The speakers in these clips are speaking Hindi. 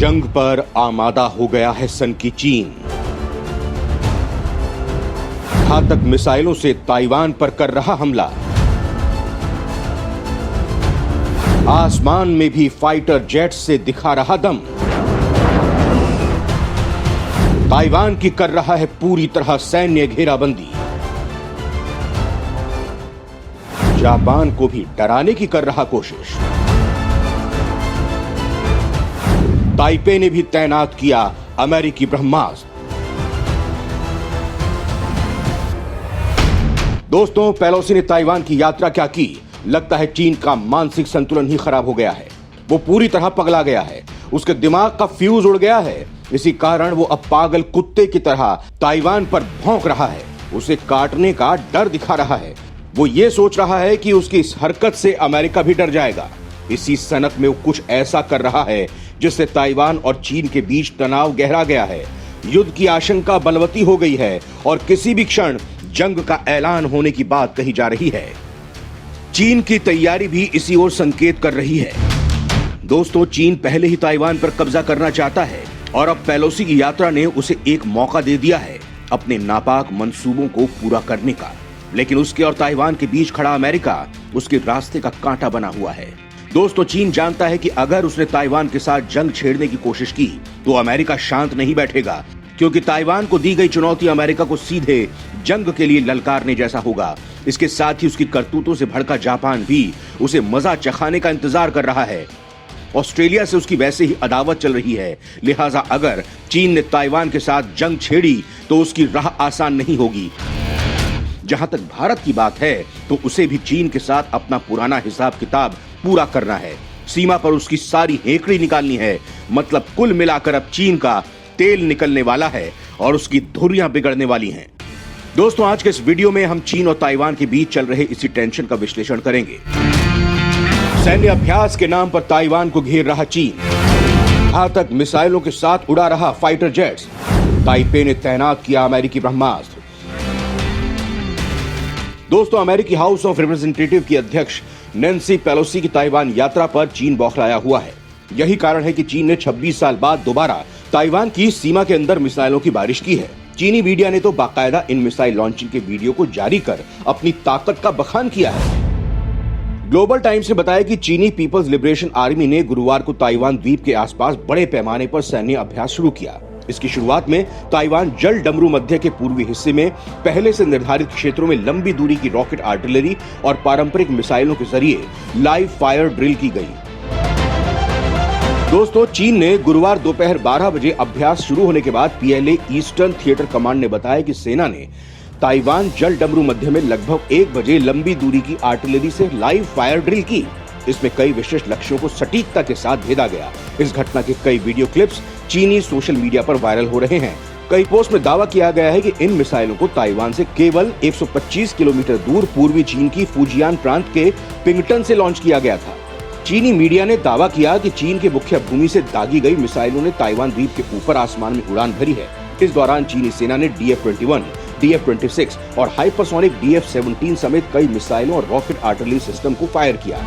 जंग पर आमादा हो गया है सन की चीन। घातक मिसाइलों से ताइवान पर कर रहा हमला। आसमान में भी फाइटर जेट्स से दिखा रहा दम। ताइवान की कर रहा है पूरी तरह सैन्य घेराबंदी। जापान को भी डराने की कर रहा कोशिश। ताइपे ने भी तैनात किया अमेरिकी ब्रह्मास्त्र। दोस्तों, पेलोसी ने ताइवान की यात्रा क्या की? लगता है चीन का मानसिक संतुलन ही खराब हो गया है। वो पूरी तरह पगला गया है। उसके दिमाग का फ्यूज उड़ गया है। इसी कारण वो अब पागल कुत्ते की तरह ताइवान पर भौंक रहा है। उसे काटने का डर दिखा रहा है। वो ये सोच रहा है कि उसकी इस हरकत से अमेरिका भी डर जाएगा। इसी सनक में वो कुछ ऐसा कर रहा है जिससे ताइवान और चीन के बीच तनाव गहरा गया है। युद्ध की आशंका बलवती हो गई है और किसी भी क्षण जंग का ऐलान होने की बात कही जा रही है। चीन की तैयारी भी इसी ओर संकेत कर रही है। दोस्तों, चीन पहले ही ताइवान पर कब्जा करना चाहता है और अब पेलोसी की यात्रा ने उसे एक मौका दे दिया है अपने नापाक मंसूबों को पूरा करने का। लेकिन उसके और ताइवान के बीच खड़ा अमेरिका उसके रास्ते का कांटा बना हुआ है। दोस्तों, चीन जानता है कि अगर उसने ताइवान के साथ जंग छेड़ने की कोशिश की तो अमेरिका शांत नहीं बैठेगा, क्योंकि ताइवान को दी गई चुनौती अमेरिका को सीधे जंग के लिए ललकारने जैसा होगा। इसके साथ ही उसकी करतूतों से भड़का जापान भी उसे मजा चखाने का इंतजार कर रहा है। ऑस्ट्रेलिया से उसकी वैसे ही अदावत चल रही है, लिहाजा अगर चीन ने ताइवान के साथ जंग छेड़ी तो उसकी राह आसान नहीं होगी। जहां तक भारत की बात है तो उसे भी चीन के साथ अपना पुराना हिसाब किताब पूरा करना है। सीमा पर उसकी सारी हेकड़ी निकालनी है। मतलब कुल मिलाकर अब चीन का तेल निकलने वाला है और उसकी धुरियां बिगड़ने वाली हैं। दोस्तों, आज के इस वीडियो में हम चीन और ताइवान के बीच चल रहे इसी टेंशन का विश्लेषण करेंगे। सैन्य अभ्यास के नाम पर ताइवान को घेर रहा चीन। घातक मिसाइलों के साथ उड़ा रहा फाइटर जेट्स। ताइपे ने तैनात किया अमेरिकी ब्रह्मास्त्र। दोस्तों, अमेरिकी हाउस ऑफ रिप्रेजेंटेटिव की अध्यक्ष नैन्सी पेलोसी की ताइवान यात्रा पर चीन बौखलाया हुआ है। यही कारण है कि चीन ने 26 साल बाद दोबारा ताइवान की सीमा के अंदर मिसाइलों की बारिश की है। चीनी मीडिया ने तो बाकायदा इन मिसाइल लॉन्चिंग के वीडियो को जारी कर अपनी ताकत का बखान किया है। ग्लोबल टाइम्स ने बताया कि चीनी पीपल्स लिबरेशन आर्मी ने गुरुवार को ताइवान द्वीप के आसपास बड़े पैमाने पर सैन्य अभ्यास शुरू किया। इसकी शुरुआत में ताइवान जल डमरू मध्य के पूर्वी हिस्से में पहले से निर्धारित क्षेत्रों में लंबी दूरी की रॉकेट आर्टिलरी और पारंपरिक मिसाइलों के जरिए लाइव फायर ड्रिल की गई। दोस्तों, चीन ने गुरुवार दोपहर 12 बजे अभ्यास शुरू होने के बाद पीएलए ईस्टर्न थिएटर कमांड ने बताया कि सेना ने ताइवान जल डमरू मध्य में लगभग 1 बजे लंबी दूरी की आर्टिलरी से लाइव फायर ड्रिल की। इसमें कई विशेष लक्ष्यों को सटीकता के साथ भेदा गया। इस घटना के कई वीडियो क्लिप्स चीनी सोशल मीडिया पर वायरल हो रहे हैं। कई पोस्ट में दावा किया गया है कि इन मिसाइलों को ताइवान से केवल 125 किलोमीटर दूर पूर्वी चीन की फुजियान प्रांत के पिंगटन से लॉन्च किया गया था। चीनी मीडिया ने दावा किया कि चीन के मुख्य भूमि से दागी गई मिसाइलों ने ताइवान द्वीप के ऊपर आसमान में उड़ान भरी है। इस दौरान चीनी सेना ने DF-21, DF-26 और हाइपरसोनिक DF-17 समेत कई मिसाइलों और रॉकेट आर्टिलरी सिस्टम को फायर किया।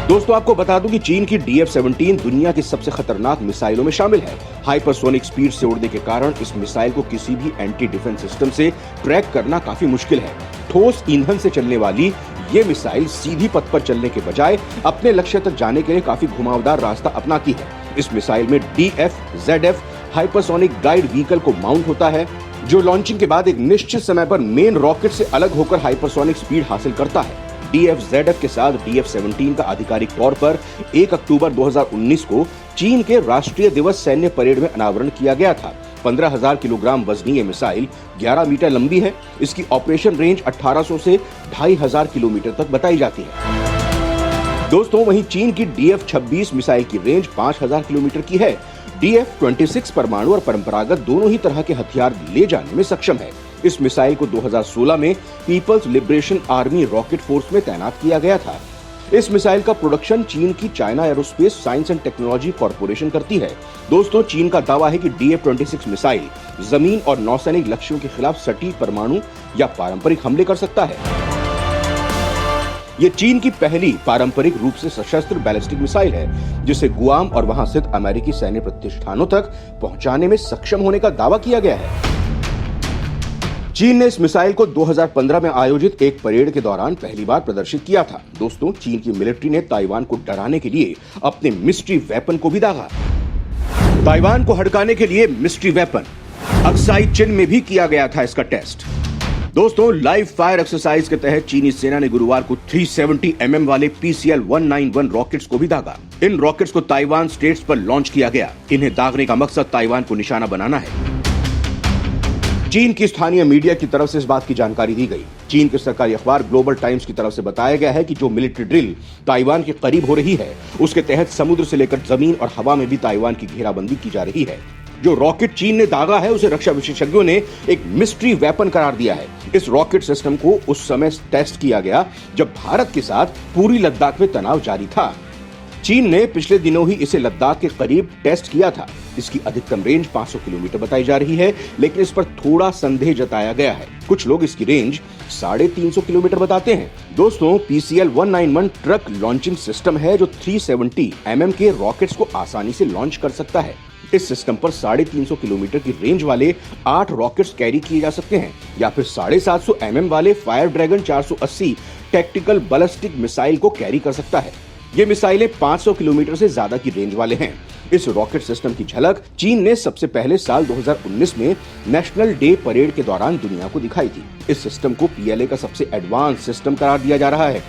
दोस्तों, आपको बता दूं कि चीन की DF-17 दुनिया की सबसे खतरनाक मिसाइलों में शामिल है। हाइपरसोनिक स्पीड से उड़ने के कारण इस मिसाइल को किसी भी एंटी डिफेंस सिस्टम से ट्रैक करना काफी मुश्किल है। ठोस ईंधन से चलने वाली ये मिसाइल सीधी पथ पर चलने के बजाय अपने लक्ष्य तक जाने के लिए काफी घुमावदार रास्ता अपनाती है। इस मिसाइल में DF-ZF हाइपरसोनिक गाइड व्हीकल को माउंट होता है, जो लॉन्चिंग के बाद एक निश्चित समय पर मेन रॉकेट से अलग होकर हाइपरसोनिक स्पीड हासिल करता है। DF-ZF के साथ DF-17 का आधिकारिक तौर पर 1 अक्टूबर 2019 को चीन के राष्ट्रीय दिवस सैन्य परेड में अनावरण किया गया था। 15,000 किलोग्राम वजनी ये मिसाइल 11 मीटर लंबी है। इसकी ऑपरेशन रेंज 1800 से 2500 किलोमीटर तक बताई जाती है। दोस्तों, वहीं चीन की DF-26 मिसाइल की रेंज 5000 किलोमीटर की है। DF-26 परमाणु और परंपरागत दोनों ही तरह के हथियार ले जाने में सक्षम है। इस मिसाइल को 2016 में People's Liberation Army Rocket Force में तैनात किया गया था। इस मिसाइल का प्रोडक्शन चीन की China aerospace science and technology corporation करती है। दोस्तों, चीन का दावा है कि DF-26 मिसाइल जमीन और नौसैनिक लक्ष्यों के खिलाफ सटीक परमाणु या पारंपरिक हमले कर सकता है। ये चीन की पहली पारंपरिक रूप से सशस्त्र बैलिस्टिक मिसाइल है, जिसे गुआम और वहां स्थित अमेरिकी सैन्य प्रतिष्ठानों तक पहुंचाने में सक्षम होने का दावा किया गया है। चीन ने इस मिसाइल को 2015 में आयोजित एक परेड के दौरान पहली बार प्रदर्शित किया था। दोस्तों, चीन की मिलिट्री ने ताइवान को डराने के लिए अपने मिस्ट्री वेपन को भी दागा। ताइवान को हड़काने के लिए मिस्ट्री वेपन अक्साई चिन में भी किया गया था इसका टेस्ट। दोस्तों, लाइव फायर एक्सरसाइज के तहत चीनी सेना ने गुरुवार को 370 mm वाले PCL-191 रॉकेट्स को भी दागा। इन रॉकेट्स को ताइवान स्टेट्स पर लॉन्च किया गया। इन्हें दागने का मकसद ताइवान को निशाना बनाना है। चीन की स्थानीय मीडिया की तरफ से इस बात की जानकारी दी गई। चीन के सरकारी अखबार ग्लोबल टाइम्स की तरफ से बताया गया है कि जो मिलिट्री ड्रिल ताइवान के करीब हो रही है, उसके तहत समुद्र से लेकर जमीन और हवा में भी ताइवान की घेराबंदी की जा रही है। जो रॉकेट चीन ने दागा है, उसे रक्षा विशेषज्ञों ने एक मिस्ट्री वेपन करार दिया है। इस रॉकेट सिस्टम को उस समय टेस्ट किया गया जब भारत के साथ पूरी लद्दाख में तनाव जारी था। चीन ने पिछले दिनों ही इसे लद्दाख के करीब टेस्ट किया था। इसकी अधिकतम रेंज 500 किलोमीटर बताई जा रही है, लेकिन इस पर थोड़ा संदेह जताया गया है। कुछ लोग इसकी रेंज 350 किलोमीटर बताते हैं। दोस्तों, PCL-191 ट्रक लॉन्चिंग सिस्टम है जो 370 mm के रॉकेट्स को आसानी से लॉन्च कर सकता है। इस सिस्टम पर 350 किलोमीटर की रेंज वाले 8 रॉकेट्स कैरी किए जा सकते हैं, या फिर 750 mm वाले fire dragon 480 tactical ballistic missile को कैरी कर सकता है। ये मिसाइलें 500 किलोमीटर से ज्यादा की रेंज वाले हैं। इस रॉकेट सिस्टम की झलक चीन ने सबसे पहले साल 2019 में नेशनल डे परेड के दौरान दुनिया को दिखाई थी। इस सिस्टम को PLA का सबसे एडवांस सिस्टम करार दिया जा रहा है।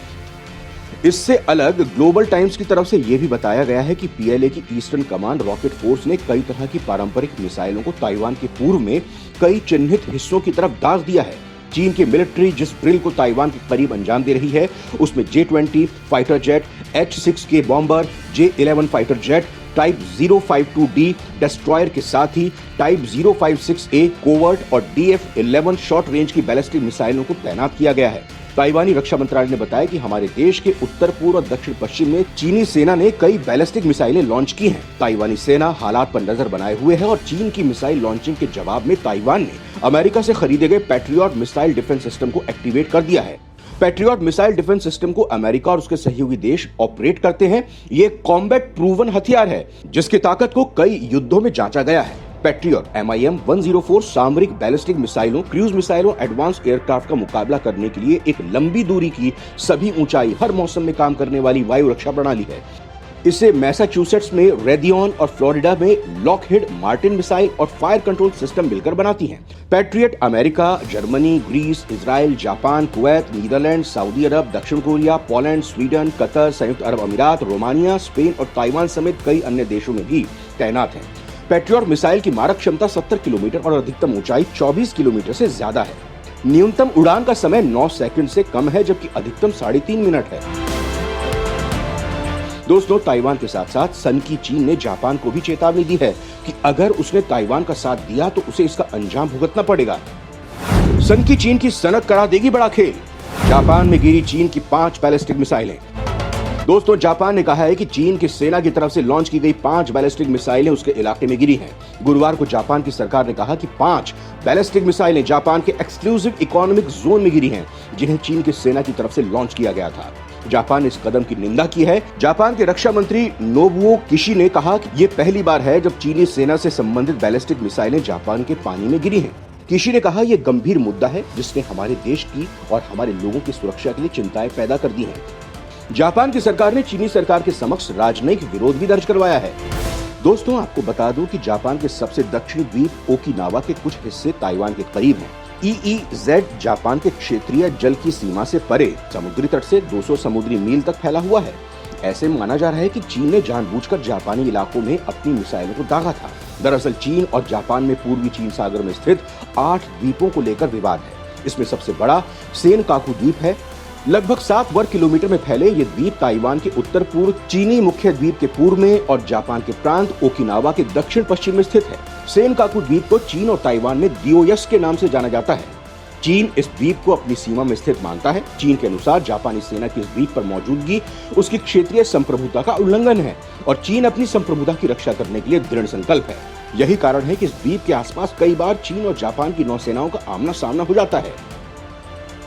इससे अलग ग्लोबल टाइम्स की तरफ से यह भी बताया गया है कि PLA की ईस्टर्न कमांड रॉकेट फोर्स ने कई तरह की पारंपरिक मिसाइलों को ताइवान के पूर्व में कई चिन्हित हिस्सों की तरफ दाग दिया है। चीन की मिलिट्री जिस ड्रिल को ताइवान के करीब अंजाम दे रही है, उसमें J-20 fighter jet, H-6K bomber, J-11 fighter jet, type 052D destroyer के साथ ही टाइप 056A कोवर्ट और DF-11 शॉर्ट रेंज की बैलिस्टिक मिसाइलों को तैनात किया गया है। ताइवानी रक्षा मंत्रालय ने बताया कि हमारे देश के उत्तर पूर्व और दक्षिण पश्चिम में चीनी सेना ने कई बैलिस्टिक मिसाइलें लॉन्च की हैं। ताइवानी सेना हालात पर नजर बनाए हुए है और चीन की मिसाइल लॉन्चिंग के जवाब में ताइवान ने अमेरिका से खरीदे गए पैट्रियट मिसाइल डिफेंस सिस्टम को एक्टिवेट कर दिया है। पैट्रियट मिसाइल डिफेंस सिस्टम को अमेरिका और उसके सहयोगी देश ऑपरेट करते हैं। ये कॉम्बैट प्रूवन हथियार है जिसकी ताकत को कई युद्धों में जांचा गया है। पैट्रियट MIM-104 सामरिक बैलिस्टिक मिसाइलों, क्रूज मिसाइलों, एडवांस एयरक्राफ्ट का मुकाबला करने के लिए एक लंबी दूरी की, सभी ऊंचाई, हर मौसम में काम करने वाली वायु रक्षा प्रणाली है। इसे मैसाचुसेट्स में रेडियन और फ्लोरिडा में लॉकहीड मार्टिन मिसाइल और फायर कंट्रोल सिस्टम मिलकर बनाती हैं। Patriot America, Germany, Greece, Israel, Japan, Kuwait, Netherland, Saudi Arab, दक्षिण कोरिया, पोलैंड, स्वीडन, कतर, संयुक्त अरब अमीरात, रोमानिया, स्पेन और ताइवान समेत कई अन्य देशों में भी तैनात है। पैट्रियट मिसाइल की मारक क्षमता 70 किलोमीटर और अधिकतम ऊंचाई 24 किलोमीटर से ज्यादा है। न्यूनतम उड़ान का समय 9 सेकंड से कम है, जबकि अधिकतम 3.5 मिनट है। दोस्तों, ताइवान के साथ साथ सन की चीन ने जापान को भी चेतावनी दी है कि अगर उसने ताइवान का साथ दिया तो उसे इसका अंजाम भुगतना पड़ेगा। सन की चीन की सनक करा देगी बड़ा खेल। जापान में गिरी चीन की 5 बैलिस्टिक मिसाइलें। दोस्तों, जापान ने कहा है कि चीन की सेना की तरफ से लॉन्च की गई 5 बैलिस्टिक मिसाइलें उसके इलाके में गिरी हैं। गुरुवार को जापान की सरकार ने कहा कि 5 बैलिस्टिक मिसाइलें जापान के एक्सक्लूसिव इकोनॉमिक जोन में गिरी हैं, जिन्हें चीन की सेना की तरफ से लॉन्च किया गया था। जापान ने इस कदम की निंदा की है। जापान के रक्षा मंत्री नोबुओ किशी ने कहा कि ये पहली बार है जब चीनी सेना से संबंधित बैलिस्टिक मिसाइलें जापान के पानी में गिरी हैं। किशी ने कहा, यह गंभीर मुद्दा है जिसने हमारे देश की और हमारे लोगों की सुरक्षा के लिए चिंताएं पैदा कर दी हैं। जापान की सरकार ने चीनी सरकार के समक्ष राजनयिक विरोध भी दर्ज करवाया है। दोस्तों, आपको बता दूं कि जापान के सबसे दक्षिणी द्वीप ओकिनावा के कुछ हिस्से ताइवान के करीब हैं। EEZ जापान के क्षेत्रीय जल की सीमा से परे समुद्री तट से 200 समुद्री मील तक फैला हुआ है। ऐसे में माना जा रहा है कि चीन ने जानबूझकर जापानी इलाकों में अपनी मिसाइलों को दागा था। दरअसल चीन और जापान में पूर्वी चीन सागर में स्थित 8 द्वीपों को लेकर विवाद है। इसमें सबसे बड़ा सेनकाकू द्वीप है। लगभग 7 वर्ग किलोमीटर में फैले ये द्वीप ताइवान के उत्तर पूर्व, चीनी मुख्य द्वीप के पूर्व में और जापान के प्रांत ओकिनावा के दक्षिण पश्चिम में स्थित है। सेनकाकू द्वीप को चीन और ताइवान में दियोयस के नाम से जाना जाता है। चीन इस द्वीप को अपनी सीमा में स्थित मानता है। चीन के अनुसार जापानी सेना की इस द्वीप पर मौजूदगी उसकी क्षेत्रीय संप्रभुता का उल्लंघन है और चीन अपनी संप्रभुता की रक्षा करने के लिए दृढ़ संकल्प है। यही कारण है कि इस द्वीप के आसपास कई बार चीन और जापान की नौसेनाओं का आमना सामना हो जाता है।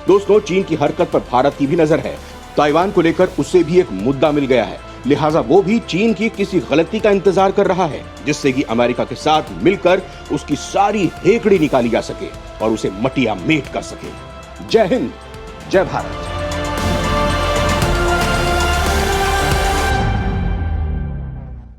दोस्तों, चीन की हरकत पर भारत की भी नजर है। ताइवान को लेकर उसे भी एक मुद्दा मिल गया है, लिहाजा वो भी चीन की किसी गलती का इंतजार कर रहा है, जिससे कि अमेरिका के साथ मिलकर उसकी सारी हेकड़ी निकाली जा सके और उसे मटिया मेट कर सके। जय हिंद, जय भारत।